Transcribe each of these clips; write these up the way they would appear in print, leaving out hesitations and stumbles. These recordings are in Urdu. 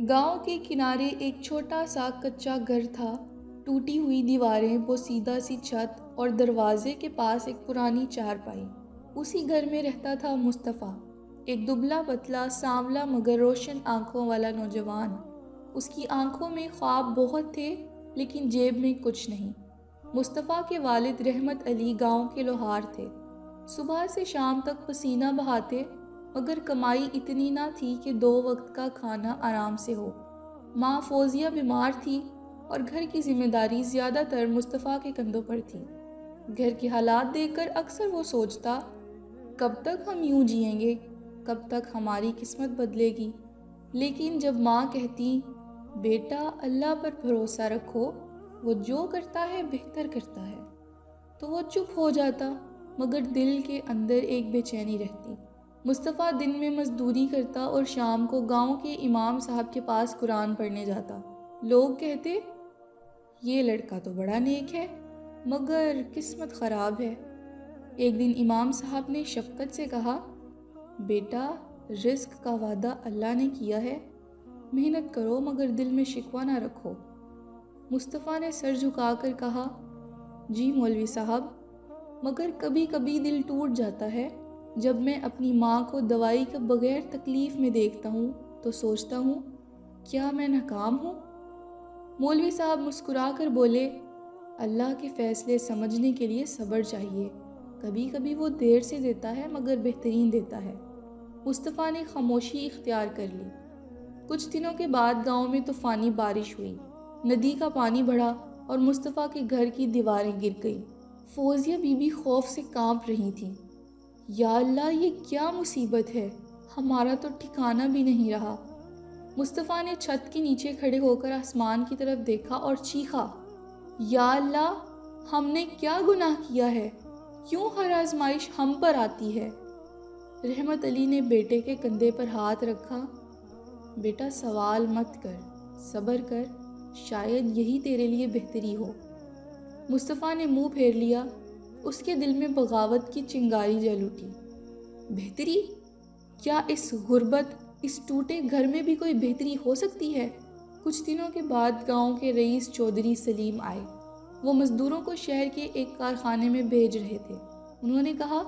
گاؤں کے کنارے ایک چھوٹا سا کچا گھر تھا، ٹوٹی ہوئی دیواریں، وہ سیدھا سی چھت اور دروازے کے پاس ایک پرانی چارپائی۔ اسی گھر میں رہتا تھا مصطفیٰ، ایک دبلا پتلا سانولا مگر روشن آنکھوں والا نوجوان۔ اس کی آنکھوں میں خواب بہت تھے لیکن جیب میں کچھ نہیں۔ مصطفیٰ کے والد رحمت علی گاؤں کے لوہار تھے، صبح سے شام تک پسینہ بہاتے، مگر کمائی اتنی نہ تھی کہ 2 وقت کا کھانا آرام سے ہو۔ ماں فوزیہ بیمار تھی اور گھر کی ذمہ داری زیادہ تر مصطفیٰ کے کندھوں پر تھی۔ گھر کے حالات دیکھ کر اکثر وہ سوچتا، کب تک ہم یوں جئیں گے، کب تک ہماری قسمت بدلے گی؟ لیکن جب ماں کہتی، بیٹا اللہ پر بھروسہ رکھو، وہ جو کرتا ہے بہتر کرتا ہے، تو وہ چپ ہو جاتا، مگر دل کے اندر ایک بے چینی رہتی۔ مصطفیٰ دن میں مزدوری کرتا اور شام کو گاؤں کے امام صاحب کے پاس قرآن پڑھنے جاتا۔ لوگ کہتے، یہ لڑکا تو بڑا نیک ہے، مگر قسمت خراب ہے۔ ایک دن امام صاحب نے شفقت سے کہا، بیٹا رزق کا وعدہ اللہ نے کیا ہے، محنت کرو مگر دل میں شکوہ نہ رکھو۔ مصطفیٰ نے سر جھکا کر کہا، جی مولوی صاحب، مگر کبھی کبھی دل ٹوٹ جاتا ہے۔ جب میں اپنی ماں کو دوائی کے بغیر تکلیف میں دیکھتا ہوں تو سوچتا ہوں، کیا میں ناکام ہوں؟ مولوی صاحب مسکرا کر بولے، اللہ کے فیصلے سمجھنے کے لیے صبر چاہیے، کبھی کبھی وہ دیر سے دیتا ہے مگر بہترین دیتا ہے۔ مصطفیٰ نے خاموشی اختیار کر لی۔ کچھ دنوں کے بعد گاؤں میں طوفانی بارش ہوئی، ندی کا پانی بڑھا اور مصطفیٰ کے گھر کی دیواریں گر گئیں۔ فوزیہ بی بی خوف سے کانپ رہی تھی۔ یا اللہ، یہ کیا مصیبت ہے، ہمارا تو ٹھکانہ بھی نہیں رہا۔ مصطفیٰ نے چھت کے نیچے کھڑے ہو کر آسمان کی طرف دیکھا اور چیخا، یا اللہ، ہم نے کیا گناہ کیا ہے، کیوں ہر آزمائش ہم پر آتی ہے؟ رحمت علی نے بیٹے کے کندھے پر ہاتھ رکھا، بیٹا سوال مت کر، صبر کر، شاید یہی تیرے لیے بہتری ہو۔ مصطفیٰ نے منہ پھیر لیا، اس کے دل میں بغاوت کی چنگاری جل اٹھی۔ بہتری؟ کیا اس غربت، اس ٹوٹے گھر میں بھی کوئی بہتری ہو سکتی ہے؟ کچھ دنوں کے بعد گاؤں کے رئیس چودھری سلیم آئے۔ وہ مزدوروں کو شہر کے ایک کارخانے میں بھیج رہے تھے۔ انہوں نے کہا،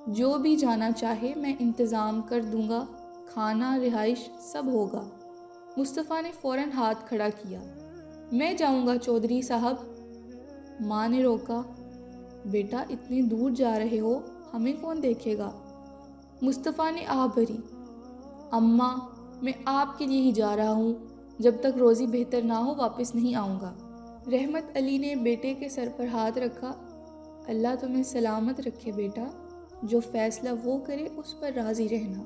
جو بھی جانا چاہے میں انتظام کر دوں گا، کھانا، رہائش سب ہوگا۔ مصطفیٰ نے فوراً ہاتھ کھڑا کیا، میں جاؤں گا چودھری صاحب۔ ماں نے روکا، بیٹا اتنے دور جا رہے ہو، ہمیں کون دیکھے گا؟ مصطفیٰ نے آہ بھری، اماں میں آپ کے لیے ہی جا رہا ہوں، جب تک روزی بہتر نہ ہو واپس نہیں آؤں گا۔ رحمت علی نے بیٹے کے سر پر ہاتھ رکھا، اللہ تمہیں سلامت رکھے بیٹا، جو فیصلہ وہ کرے اس پر راضی رہنا۔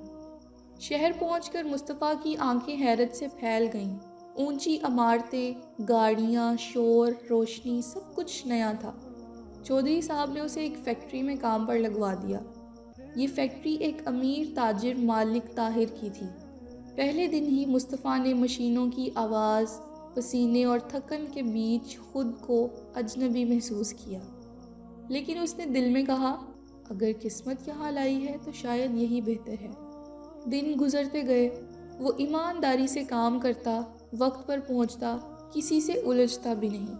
شہر پہنچ کر مصطفیٰ کی آنکھیں حیرت سے پھیل گئیں۔ اونچی عمارتیں، گاڑیاں، شور، روشنی، سب کچھ نیا تھا۔ چودھری صاحب نے اسے ایک فیکٹری میں کام پر لگوا دیا۔ یہ فیکٹری ایک امیر تاجر مالک طاہر کی تھی۔ پہلے دن ہی مصطفیٰ نے مشینوں کی آواز، پسینے اور تھکن کے بیچ خود کو اجنبی محسوس کیا، لیکن اس نے دل میں کہا، اگر قسمت یہاں لائی ہے تو شاید یہی بہتر ہے۔ دن گزرتے گئے، وہ ایمانداری سے کام کرتا، وقت پر پہنچتا، کسی سے الجھتا بھی نہیں۔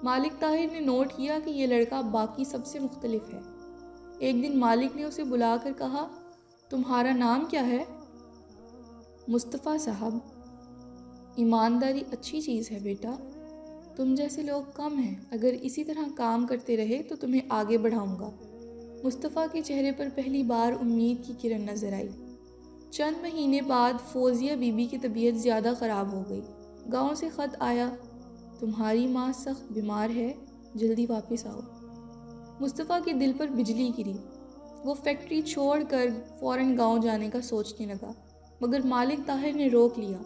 مالک طاہر نے نوٹ کیا کہ یہ لڑکا باقی سب سے مختلف ہے۔ ایک دن مالک نے اسے بلا کر کہا، تمہارا نام کیا ہے؟ مصطفیٰ صاحب۔ ایمانداری اچھی چیز ہے بیٹا، تم جیسے لوگ کم ہیں، اگر اسی طرح کام کرتے رہے تو تمہیں آگے بڑھاؤں گا۔ مصطفیٰ کے چہرے پر پہلی بار امید کی کرن نظر آئی۔ چند مہینے بعد فوزیہ بی بی کی طبیعت زیادہ خراب ہو گئی۔ گاؤں سے خط آیا، تمہاری ماں سخت بیمار ہے، جلدی واپس آؤ۔ مصطفیٰ کے دل پر بجلی گری۔ وہ فیکٹری چھوڑ کر فوراً گاؤں جانے کا سوچنے لگا، مگر مالک طاہر نے روک لیا۔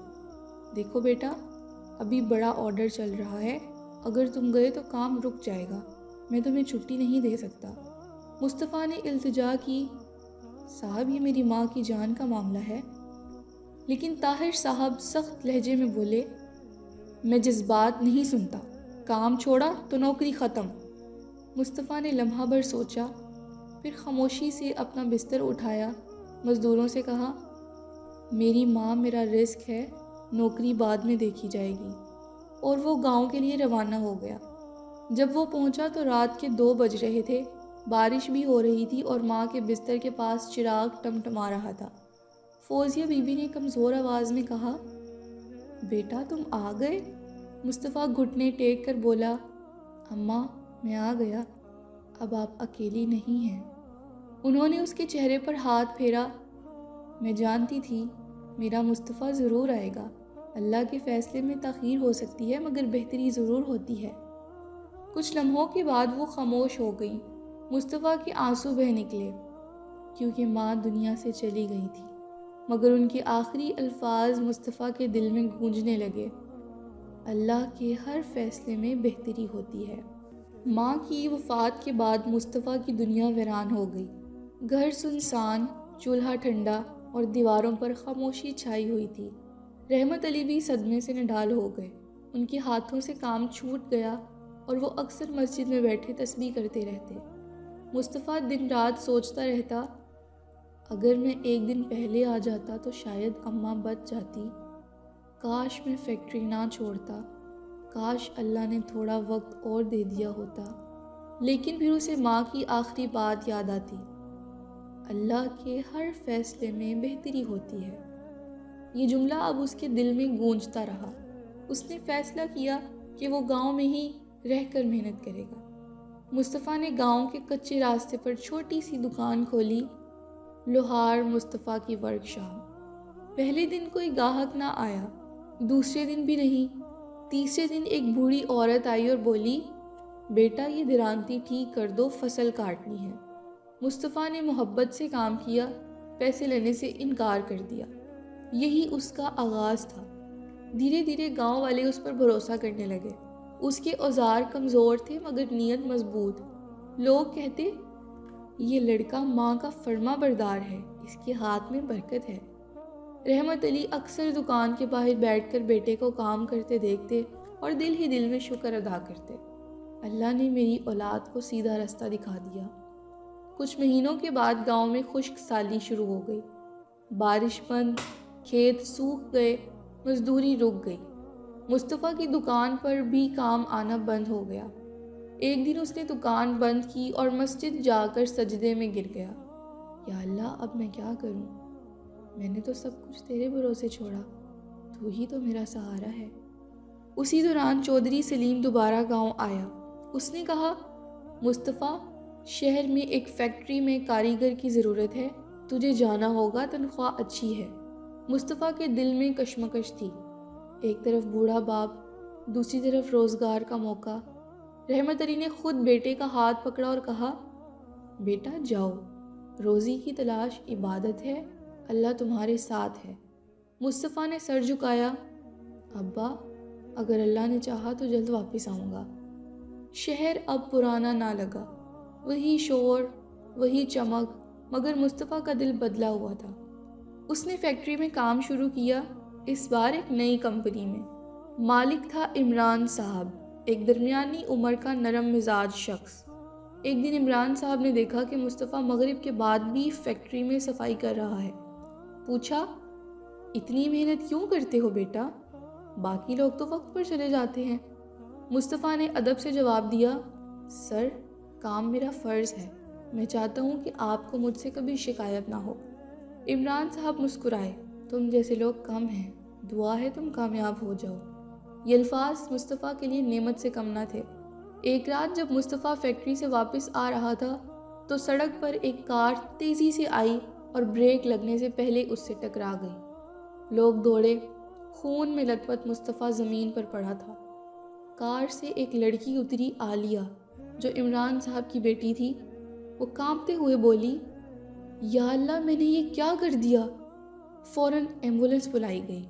دیکھو بیٹا، ابھی بڑا آرڈر چل رہا ہے، اگر تم گئے تو کام رک جائے گا، میں تمہیں چھٹی نہیں دے سکتا۔ مصطفیٰ نے التجا کی، صاحب یہ میری ماں کی جان کا معاملہ ہے۔ لیکن طاہر صاحب سخت لہجے میں بولے، میں جذبات نہیں سنتا، کام چھوڑا تو نوکری ختم۔ مصطفیٰ نے لمحہ بھر سوچا، پھر خاموشی سے اپنا بستر اٹھایا، مزدوروں سے کہا، میری ماں میرا رزق ہے، نوکری بعد میں دیکھی جائے گی۔ اور وہ گاؤں کے لیے روانہ ہو گیا۔ جب وہ پہنچا تو رات کے 2 بج رہے تھے، بارش بھی ہو رہی تھی اور ماں کے بستر کے پاس چراغ ٹمٹما رہا تھا۔ فوزیہ بی بی نے کمزور آواز میں کہا، بیٹا تم آ گئے؟ مصطفیٰ گھٹنے ٹیک کر بولا، اماں میں آ گیا، اب آپ اکیلی نہیں ہیں۔ انہوں نے اس کے چہرے پر ہاتھ پھیرا، میں جانتی تھی میرا مصطفیٰ ضرور آئے گا، اللہ کے فیصلے میں تاخیر ہو سکتی ہے مگر بہتری ضرور ہوتی ہے۔ کچھ لمحوں کے بعد وہ خاموش ہو گئی۔ مصطفیٰ کے آنسو بہہ نکلے، کیونکہ ماں دنیا سے چلی گئی تھی، مگر ان کے آخری الفاظ مصطفیٰ کے دل میں گونجنے لگے، اللہ کے ہر فیصلے میں بہتری ہوتی ہے۔ ماں کی وفات کے بعد مصطفیٰ کی دنیا ویران ہو گئی۔ گھر سنسان، چولہا ٹھنڈا اور دیواروں پر خاموشی چھائی ہوئی تھی۔ رحمت علی بھی صدمے سے نڈال ہو گئے، ان کے ہاتھوں سے کام چھوٹ گیا اور وہ اکثر مسجد میں بیٹھے تسبیح کرتے رہتے۔ مصطفیٰ دن رات سوچتا رہتا، اگر میں ایک دن پہلے آ جاتا تو شاید اماں بچ جاتی، کاش میں فیکٹری نہ چھوڑتا، کاش اللہ نے تھوڑا وقت اور دے دیا ہوتا۔ لیکن پھر اسے ماں کی آخری بات یاد آتی، اللہ کے ہر فیصلے میں بہتری ہوتی ہے۔ یہ جملہ اب اس کے دل میں گونجتا رہا۔ اس نے فیصلہ کیا کہ وہ گاؤں میں ہی رہ کر محنت کرے گا۔ مصطفیٰ نے گاؤں کے کچے راستے پر چھوٹی سی دکان کھولی، لوہار مصطفیٰ کی ورک شاپ۔ پہلے دن کوئی گاہک نہ آیا، دوسرے دن بھی نہیں، تیسرے دن ایک بوڑھی عورت آئی اور بولی، بیٹا یہ درانتی ٹھیک کر دو، فصل کاٹنی ہے۔ مصطفیٰ نے محبت سے کام کیا، پیسے لینے سے انکار کر دیا۔ یہی اس کا آغاز تھا۔ دھیرے دھیرے گاؤں والے اس پر بھروسہ کرنے لگے۔ اس کے اوزار کمزور تھے مگر نیت مضبوط۔ لوگ کہتے، یہ لڑکا ماں کا فرما بردار ہے، اس کے ہاتھ میں برکت ہے۔ رحمت علی اکثر دکان کے باہر بیٹھ کر بیٹے کو کام کرتے دیکھتے اور دل ہی دل میں شکر ادا کرتے، اللہ نے میری اولاد کو سیدھا راستہ دکھا دیا۔ کچھ مہینوں کے بعد گاؤں میں خشک سالی شروع ہو گئی۔ بارش بند، کھیت سوکھ گئے، مزدوری رک گئی۔ مصطفیٰ کی دکان پر بھی کام آنا بند ہو گیا۔ ایک دن اس نے دکان بند کی اور مسجد جا کر سجدے میں گر گیا، یا اللہ اب میں کیا کروں؟ میں نے تو سب کچھ تیرے بھروسے چھوڑا، تو ہی تو میرا سہارا ہے۔ اسی دوران چودھری سلیم دوبارہ گاؤں آیا۔ اس نے کہا، مصطفیٰ شہر میں ایک فیکٹری میں کاریگر کی ضرورت ہے، تجھے جانا ہوگا، تنخواہ اچھی ہے۔ مصطفیٰ کے دل میں کشمکش تھی، ایک طرف بوڑھا باپ، دوسری طرف روزگار کا موقع۔ رحمت علی نے خود بیٹے کا ہاتھ پکڑا اور کہا، بیٹا جاؤ، روزی کی تلاش عبادت ہے، اللہ تمہارے ساتھ ہے۔ مصطفیٰ نے سر جھکایا، ابا اگر اللہ نے چاہا تو جلد واپس آؤں گا۔ شہر اب پرانا نہ لگا، وہی شور، وہی چمک، مگر مصطفیٰ کا دل بدلا ہوا تھا۔ اس نے فیکٹری میں کام شروع کیا، اس بار ایک نئی کمپنی میں۔ مالک تھا عمران صاحب، ایک درمیانی عمر کا نرم مزاج شخص۔ ایک دن عمران صاحب نے دیکھا کہ مصطفیٰ مغرب کے بعد بھی فیکٹری میں صفائی کر رہا ہے۔ پوچھا، اتنی محنت کیوں کرتے ہو بیٹا؟ باقی لوگ تو وقت پر چلے جاتے ہیں۔ مصطفیٰ نے ادب سے جواب دیا، سر کام میرا فرض ہے، میں چاہتا ہوں کہ آپ کو مجھ سے کبھی شکایت نہ ہو۔ عمران صاحب مسکرائے، تم جیسے لوگ کم ہیں، دعا ہے تم کامیاب ہو جاؤ۔ یہ الفاظ مصطفیٰ کے لیے نعمت سے کم نہ تھے۔ ایک رات جب مصطفیٰ فیکٹری سے واپس آ رہا تھا تو سڑک پر ایک کار تیزی سے آئی اور بریک لگنے سے پہلے اس سے ٹکرا گئی۔ لوگ دوڑے، خون میں لت پت مصطفیٰ زمین پر پڑا تھا۔ کار سے ایک لڑکی اتری، عالیہ، جو عمران صاحب کی بیٹی تھی۔ وہ کانپتے ہوئے بولی، یا اللہ میں نے یہ کیا کر دیا؟ فوراً ایمبولینس بلائی گئی۔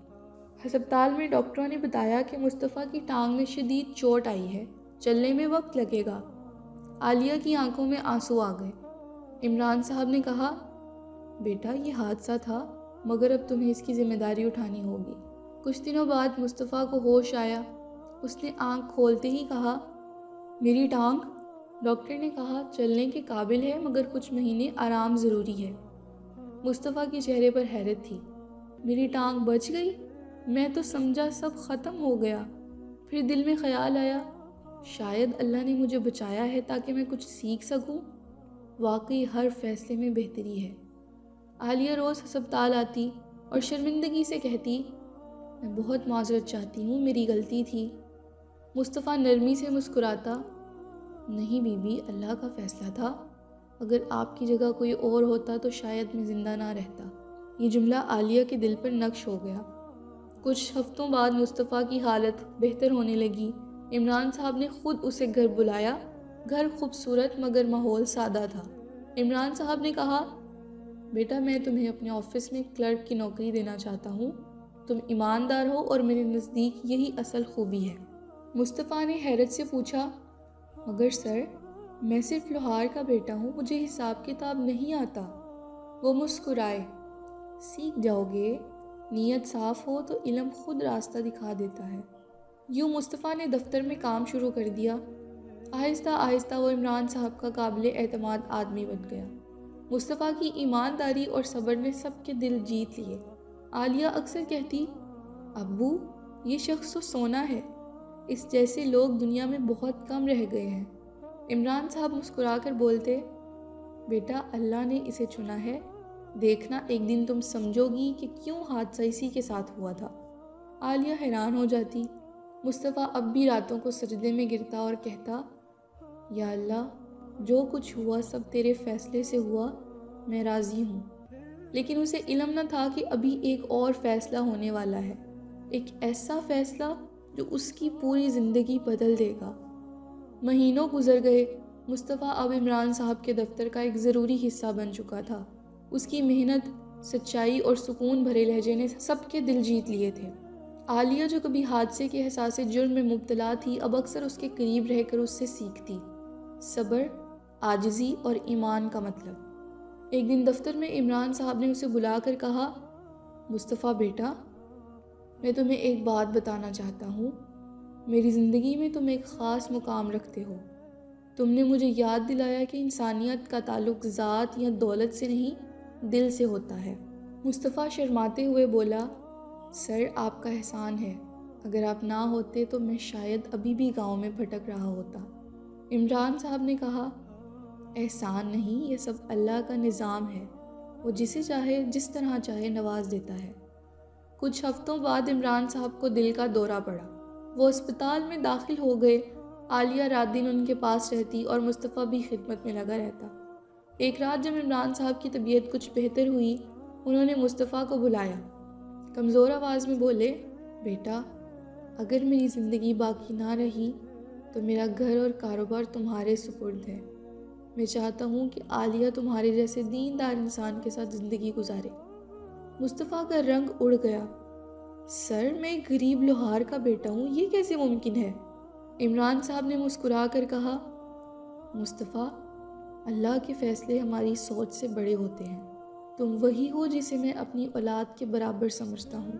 ہسپتال میں ڈاکٹروں نے بتایا کہ مصطفیٰ کی ٹانگ میں شدید چوٹ آئی ہے، چلنے میں وقت لگے گا۔ عالیہ کی آنکھوں میں آنسو آ گئے۔ عمران صاحب نے کہا، بیٹا یہ حادثہ تھا مگر اب تمہیں اس کی ذمہ داری اٹھانی ہوگی۔ کچھ دنوں بعد مصطفیٰ کو ہوش آیا۔ اس نے آنکھ کھولتے ہی کہا، میری ٹانگ؟ ڈاکٹر نے کہا، چلنے کے قابل ہے مگر کچھ مہینے آرام ضروری ہے۔ مصطفیٰ کے چہرے پر حیرت تھی، میری ٹانگ بچ گئی؟ میں تو سمجھا سب ختم ہو گیا۔ پھر دل میں خیال آیا شاید اللہ نے مجھے بچایا ہے تاکہ میں کچھ سیکھ سکوں۔ واقعی ہر فیصلے میں بہتری ہے۔ عالیہ روز ہسپتال آتی اور شرمندگی سے کہتی میں بہت معذرت چاہتی ہوں، میری غلطی تھی۔ مصطفیٰ نرمی سے مسکراتا نہیں بی بی، اللہ کا فیصلہ تھا، اگر آپ کی جگہ کوئی اور ہوتا تو شاید میں زندہ نہ رہتا۔ یہ جملہ عالیہ کے دل پر نقش ہو گیا۔ کچھ ہفتوں بعد مصطفیٰ کی حالت بہتر ہونے لگی۔ عمران صاحب نے خود اسے گھر بلایا۔ گھر خوبصورت مگر ماحول سادہ تھا۔ عمران صاحب نے کہا بیٹا میں تمہیں اپنے آفس میں کلرک کی نوکری دینا چاہتا ہوں، تم ایماندار ہو اور میرے نزدیک یہی اصل خوبی ہے۔ مصطفیٰ نے حیرت سے پوچھا مگر سر میں صرف لوہار کا بیٹا ہوں، مجھے حساب کتاب نہیں آتا۔ وہ مسکرائے سیکھ جاؤ گے، نیت صاف ہو تو علم خود راستہ دکھا دیتا ہے۔ یوں مصطفیٰ نے دفتر میں کام شروع کر دیا۔ آہستہ آہستہ وہ عمران صاحب کا قابل اعتماد آدمی بن گیا۔ مصطفیٰ کی ایمانداری اور صبر نے سب کے دل جیت لیے۔ عالیہ اکثر کہتی ابو یہ شخص تو سونا ہے، اس جیسے لوگ دنیا میں بہت کم رہ گئے ہیں۔ عمران صاحب مسکرا کر بولتے بیٹا اللہ نے اسے چنا ہے، دیکھنا ایک دن تم سمجھو گی کہ کیوں حادثہ اسی کے ساتھ ہوا تھا۔ عالیہ حیران ہو جاتی۔ مصطفیٰ اب بھی راتوں کو سجدے میں گرتا اور کہتا یا اللہ جو کچھ ہوا سب تیرے فیصلے سے ہوا، میں راضی ہوں۔ لیکن اسے علم نہ تھا کہ ابھی ایک اور فیصلہ ہونے والا ہے، ایک ایسا فیصلہ جو اس کی پوری زندگی بدل دے گا۔ مہینوں گزر گئے۔ مصطفیٰ اب عمران صاحب کے دفتر کا ایک ضروری حصہ بن چکا تھا۔ اس کی محنت، سچائی اور سکون بھرے لہجے نے سب کے دل جیت لیے تھے۔ عالیہ جو کبھی حادثے کے احساس جرم میں مبتلا تھی، اب اکثر اس کے قریب رہ کر اس سے سیکھتی۔ صبر، عاجزی اور ایمان کا مطلب۔ ایک دن دفتر میں عمران صاحب نے اسے بلا کر کہا مصطفیٰ بیٹا میں تمہیں ایک بات بتانا چاہتا ہوں، میری زندگی میں تم ایک خاص مقام رکھتے ہو۔ تم نے مجھے یاد دلایا کہ انسانیت کا تعلق ذات یا دولت سے نہیں، دل سے ہوتا ہے۔ مصطفیٰ شرماتے ہوئے بولا سر آپ کا احسان ہے، اگر آپ نہ ہوتے تو میں شاید ابھی بھی گاؤں میں بھٹک رہا ہوتا۔ عمران صاحب نے کہا احسان نہیں، یہ سب اللہ کا نظام ہے، وہ جسے چاہے جس طرح چاہے نواز دیتا ہے۔ کچھ ہفتوں بعد عمران صاحب کو دل کا دورہ پڑا۔ وہ اسپتال میں داخل ہو گئے۔ عالیہ رات دن ان کے پاس رہتی اور مصطفیٰ بھی خدمت میں لگا رہتا۔ ایک رات جب عمران صاحب کی طبیعت کچھ بہتر ہوئی، انہوں نے مصطفیٰ کو بلایا۔ کمزور آواز میں بولے بیٹا اگر میری زندگی باقی نہ رہی تو میرا گھر اور کاروبار تمہارے سپرد ہے۔ میں چاہتا ہوں کہ عالیہ تمہارے جیسے دیندار انسان کے ساتھ زندگی گزارے۔ مصطفیٰ کا رنگ اڑ گیا۔ سر میں ایک غریب لوہار کا بیٹا ہوں، یہ کیسے ممکن ہے؟ عمران صاحب نے مسکرا کر کہا مصطفیٰ اللہ کے فیصلے ہماری سوچ سے بڑے ہوتے ہیں، تم وہی ہو جسے میں اپنی اولاد کے برابر سمجھتا ہوں،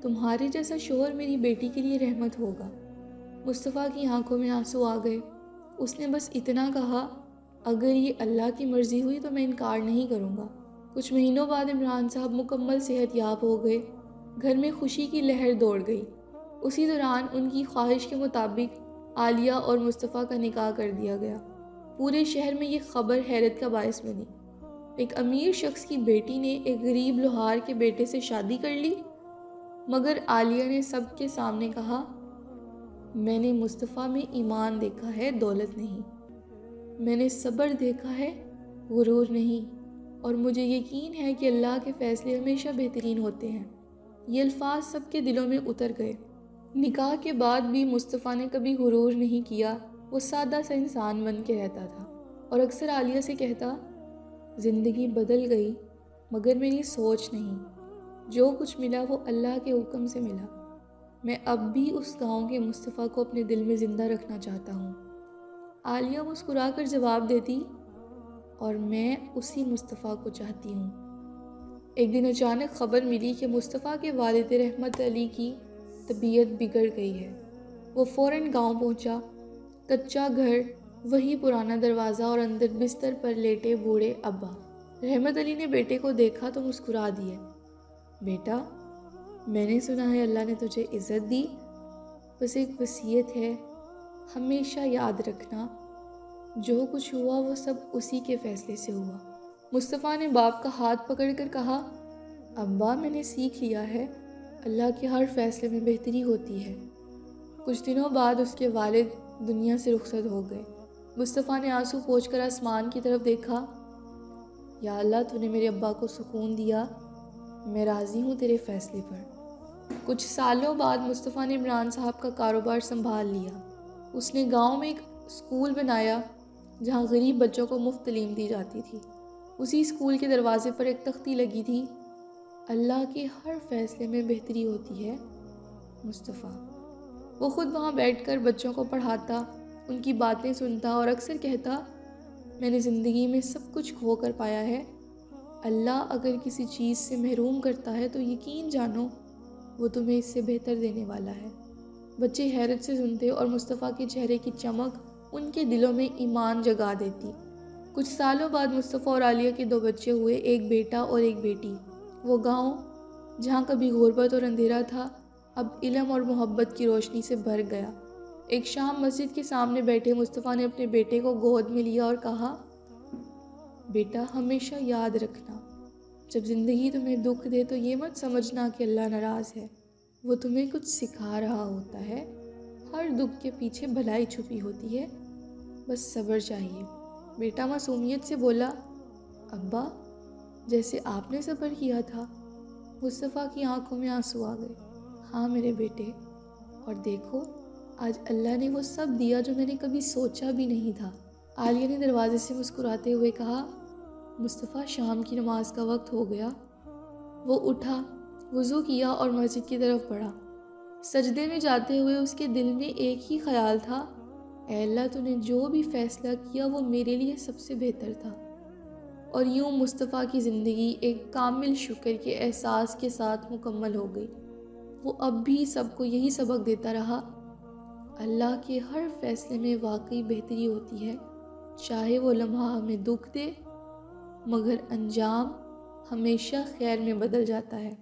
تمہارے جیسا شوہر میری بیٹی کے لیے رحمت ہوگا۔ مصطفیٰ کی آنکھوں میں آنسو آ گئے۔ اس نے بس اتنا کہا اگر یہ اللہ کی مرضی ہوئی تو میں انکار نہیں کروں گا۔ کچھ مہینوں بعد عمران صاحب مکمل صحت یاب ہو گئے۔ گھر میں خوشی کی لہر دوڑ گئی۔ اسی دوران ان کی خواہش کے مطابق عالیہ اور مصطفیٰ کا نکاح کر دیا گیا۔ پورے شہر میں یہ خبر حیرت کا باعث بنی۔ ایک امیر شخص کی بیٹی نے ایک غریب لوہار کے بیٹے سے شادی کر لی۔ مگر عالیہ نے سب کے سامنے کہا میں نے مصطفیٰ میں ایمان دیکھا ہے، دولت نہیں۔ میں نے صبر دیکھا ہے، غرور نہیں، اور مجھے یقین ہے کہ اللہ کے فیصلے ہمیشہ بہترین ہوتے ہیں۔ یہ الفاظ سب کے دلوں میں اتر گئے۔ نکاح کے بعد بھی مصطفیٰ نے کبھی غرور نہیں کیا، وہ سادہ سا انسان بن کے رہتا تھا اور اکثر عالیہ سے کہتا زندگی بدل گئی مگر میری سوچ نہیں، جو کچھ ملا وہ اللہ کے حکم سے ملا۔ میں اب بھی اس گاؤں کے مصطفیٰ کو اپنے دل میں زندہ رکھنا چاہتا ہوں۔ عالیہ مسکرا کر جواب دیتی اور میں اسی مصطفیٰ کو چاہتی ہوں۔ ایک دن اچانک خبر ملی کہ مصطفیٰ کے والد رحمت علی کی طبیعت بگڑ گئی ہے۔ وہ فوراً گاؤں پہنچا۔ کچا گھر، وہی پرانا دروازہ اور اندر بستر پر لیٹے بوڑھے ابا۔ رحمت علی نے بیٹے کو دیکھا تو مسکرا دیے۔ بیٹا میں نے سنا ہے اللہ نے تجھے عزت دی، بس ایک وصیت ہے، ہمیشہ یاد رکھنا جو کچھ ہوا وہ سب اسی کے فیصلے سے ہوا۔ مصطفیٰ نے باپ کا ہاتھ پکڑ کر کہا، ابا میں نے سیکھ لیا ہے، اللہ کے ہر فیصلے میں بہتری ہوتی ہے۔ کچھ دنوں بعد اس کے والد دنیا سے رخصت ہو گئے۔ مصطفیٰ نے آنسو پوچھ کر آسمان کی طرف دیکھا، یا اللہ تو نے میرے ابا کو سکون دیا، میں راضی ہوں تیرے فیصلے پر۔ کچھ سالوں بعد مصطفیٰ نے عمران صاحب کا کاروبار سنبھال لیا۔ اس نے گاؤں میں ایک اسکول بنایا جہاں غریب بچوں کو مفت تعلیم دی جاتی تھی۔ اسی اسکول کے دروازے پر ایک تختی لگی تھی، اللہ کے ہر فیصلے میں بہتری ہوتی ہے، مصطفیٰ۔ وہ خود وہاں بیٹھ کر بچوں کو پڑھاتا، ان کی باتیں سنتا اور اکثر کہتا، میں نے زندگی میں سب کچھ کھو کر پایا ہے، اللہ اگر کسی چیز سے محروم کرتا ہے تو یقین جانو وہ تمہیں اس سے بہتر دینے والا ہے۔ بچے حیرت سے سنتے اور مصطفیٰ کے چہرے کی چمک ان کے دلوں میں ایمان جگا دیتی۔ کچھ سالوں بعد مصطفیٰ اور عالیہ کے 2 بچے ہوئے، ایک بیٹا اور ایک بیٹی۔ وہ گاؤں جہاں کبھی غربت اور اندھیرا تھا اب علم اور محبت کی روشنی سے بھر گیا۔ ایک شام مسجد کے سامنے بیٹھے مصطفیٰ نے اپنے بیٹے کو گود میں لیا اور کہا، بیٹا ہمیشہ یاد رکھنا، جب زندگی تمہیں دکھ دے تو یہ مت سمجھنا کہ اللہ ناراض ہے، وہ تمہیں کچھ سکھا رہا ہوتا ہے۔ ہر دکھ کے پیچھے بھلائی چھپی ہوتی ہے، بس صبر چاہیے۔ بیٹا معصومیت سے بولا، ابا جیسے آپ نے صبر کیا تھا۔ مصطفیٰ کی آنکھوں میں آنسو آ گئے۔ ہاں میرے بیٹے، اور دیکھو آج اللہ نے وہ سب دیا جو میں نے کبھی سوچا بھی نہیں تھا۔ عالیہ نے دروازے سے مسکراتے ہوئے کہا، مصطفیٰ شام کی نماز کا وقت ہو گیا۔ وہ اٹھا، وضو کیا اور مسجد کی طرف بڑھا۔ سجدے میں جاتے ہوئے اس کے دل میں ایک ہی خیال تھا، اے اللہ تو نے جو بھی فیصلہ کیا وہ میرے لیے سب سے بہتر تھا۔ اور یوں مصطفیٰ کی زندگی ایک کامل شکر کے احساس کے ساتھ مکمل ہو گئی۔ وہ اب بھی سب کو یہی سبق دیتا رہا، اللہ کے ہر فیصلے میں واقعی بہتری ہوتی ہے، چاہے وہ لمحہ ہمیں دکھ دے، مگر انجام ہمیشہ خیر میں بدل جاتا ہے۔